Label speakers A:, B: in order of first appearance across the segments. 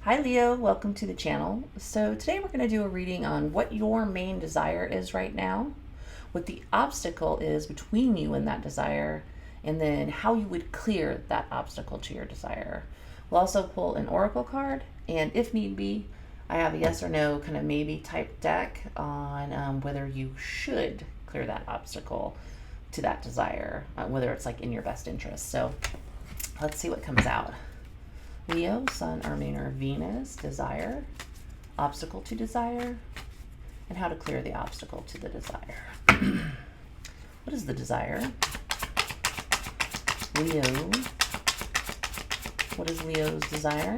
A: Hi Leo, welcome to the channel. So today we're going to do a reading on what your main desire is right now, what the obstacle is between you and that desire, and then how you would clear that obstacle to your desire. We'll also pull an oracle card, and if need be, I have a yes or no kind of maybe type deck on whether you should clear that obstacle to that desire, whether it's like in your best interest. So let's see what comes out. Leo, Sun, or Moon, or Venus, desire, obstacle to desire, and how to clear the obstacle to the desire. What is the desire? Leo, what is Leo's desire?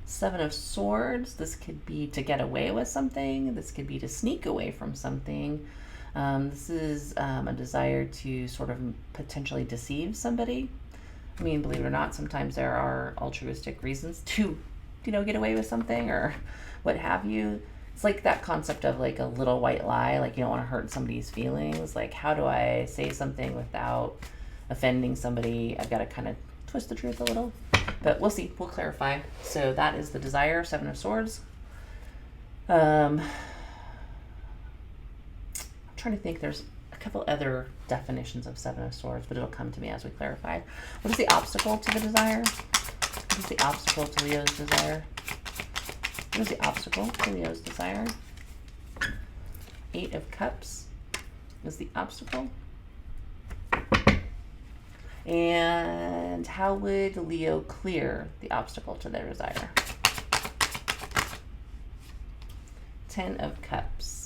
A: Seven of Swords. This could be to get away with something. This could be to sneak away from something. This is a desire to sort of potentially deceive somebody. I mean, believe it or not, sometimes there are altruistic reasons to, get away with something or what have you. It's like that concept of like a little white lie, like you don't want to hurt somebody's feelings. Like, how do I say something without offending somebody? I've got to kind of twist the truth a little, but we'll see. We'll clarify. So that is the desire, Seven of Swords. Trying to think, there's a couple other definitions of Seven of Swords, but it'll come to me as we clarify. What is the obstacle to the desire? What is the obstacle to Leo's desire? What is the obstacle to Leo's desire? Eight of Cups is the obstacle. And how would Leo clear the obstacle to their desire? Ten of Cups.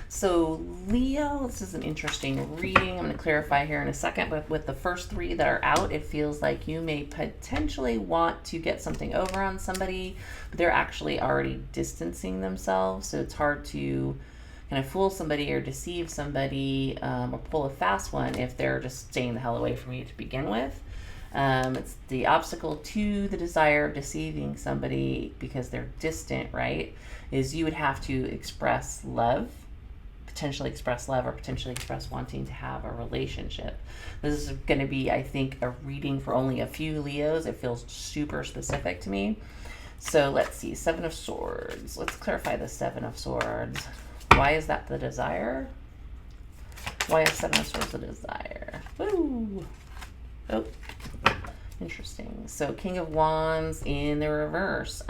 A: So Leo, this is an interesting reading. I'm going to clarify here in a second, but with the first three that are out, it feels like you may potentially want to get something over on somebody, but they're actually already distancing themselves. So it's hard to kind of fool somebody or deceive somebody or pull a fast one if they're just staying the hell away from you to begin with. It's the obstacle to the desire of deceiving somebody because they're distant, right? Is you would have to express love, potentially express love, or potentially express wanting to have a relationship. This is going to be, I think, a reading for only a few Leos. It feels super specific to me. So let's see, Seven of Swords. Let's clarify the Seven of Swords. Why is that the desire? Why is Seven of Swords the desire? Woo! Oh, interesting. So King of Wands in the reverse.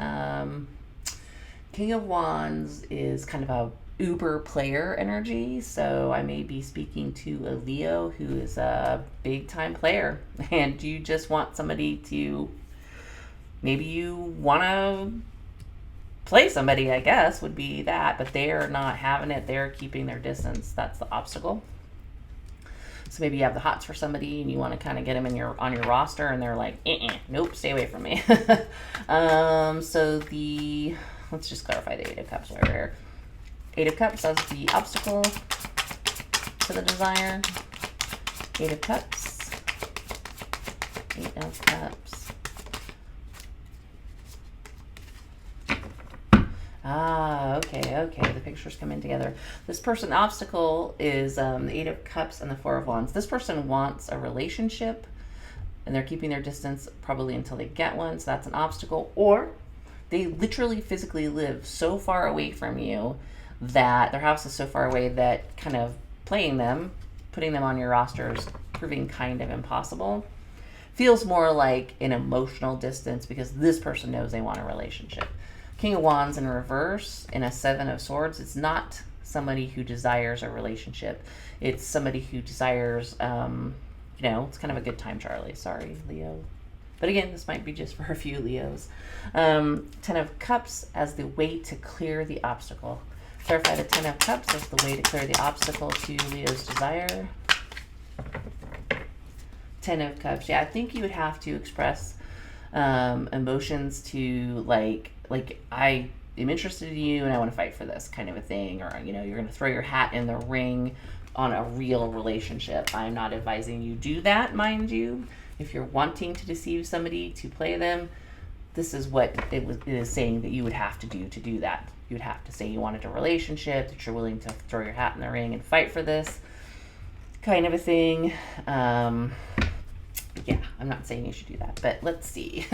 A: King of Wands is kind of a uber player energy, so I may be speaking to a Leo who is a big time player, and you just want somebody to, maybe you want to play somebody, I guess would be that, but they're not having it. They're keeping their distance. That's the obstacle. So maybe you have the hots for somebody and you want to kind of get them on your roster, and they're like, nope, stay away from me. So let's just clarify the Eight of Cups right here. Eight of Cups as the obstacle to the desire. Eight of Cups. Eight of Cups. Okay. The pictures come in together. This person obstacle is the Eight of Cups and the Four of Wands. This person wants a relationship, and they're keeping their distance probably until they get one. So that's an obstacle. Or they literally physically live so far away from you that their house is so far away that kind of playing them, putting them on your roster is proving kind of impossible. Feels more like an emotional distance because this person knows they want a relationship. King of Wands in reverse in a Seven of Swords, it's not somebody who desires a relationship. It's somebody who desires, it's kind of a good time, Charlie. Sorry, Leo. But again, this might be just for a few Leos. Ten of Cups as the way to clear the obstacle. Clarify the Ten of Cups as the way to clear the obstacle to Leo's desire. Ten of Cups. Yeah, I think you would have to express emotions to like I am interested in you and I want to fight for this kind of a thing, or you're going to throw your hat in the ring on a real relationship. I'm not advising you do that, mind you. If you're wanting to deceive somebody to play them, this is what it is saying that you would have to do that. You would have to say you wanted a relationship, that you're willing to throw your hat in the ring and fight for this. kind of a thing. Yeah, I'm not saying you should do that, but let's see.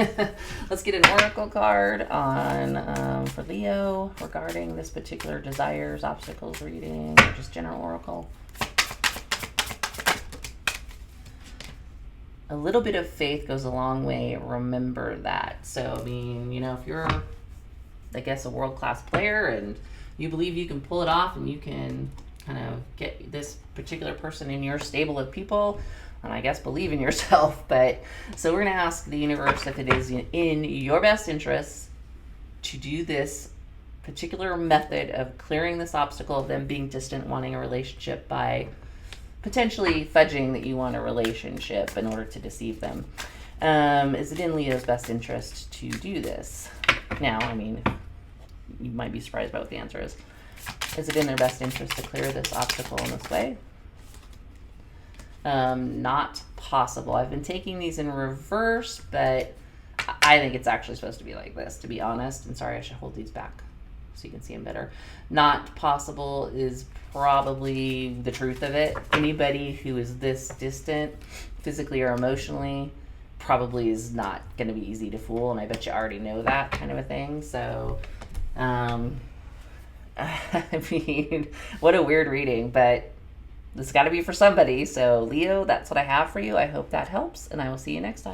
A: Let's get an oracle card on for Leo regarding this particular desires, obstacles reading, or just general oracle. A little bit of faith goes a long way. Remember that. So, I mean, you know, if you're, I guess, a world-class player and you believe you can pull it off and you can kind of get this particular person in your stable of people, and I guess believe in yourself. But so we're going to ask the universe if it is in your best interest to do this particular method of clearing this obstacle of them being distant, wanting a relationship, by potentially fudging that you want a relationship in order to deceive them. Is it in Leo's best interest to do this? Now, I mean, you might be surprised by what the answer is. Is it in their best interest to clear this obstacle in this way? Not possible. I've been taking these in reverse, but I think it's actually supposed to be like this, to be honest. And sorry, I should hold these back so you can see them better. Not possible is probably the truth of it. Anybody who is this distant, physically or emotionally, probably is not going to be easy to fool, and I bet you already know that, kind of a thing. So, I mean, what a weird reading, but this has got to be for somebody. So, Leo, that's what I have for you. I hope that helps, and I will see you next time.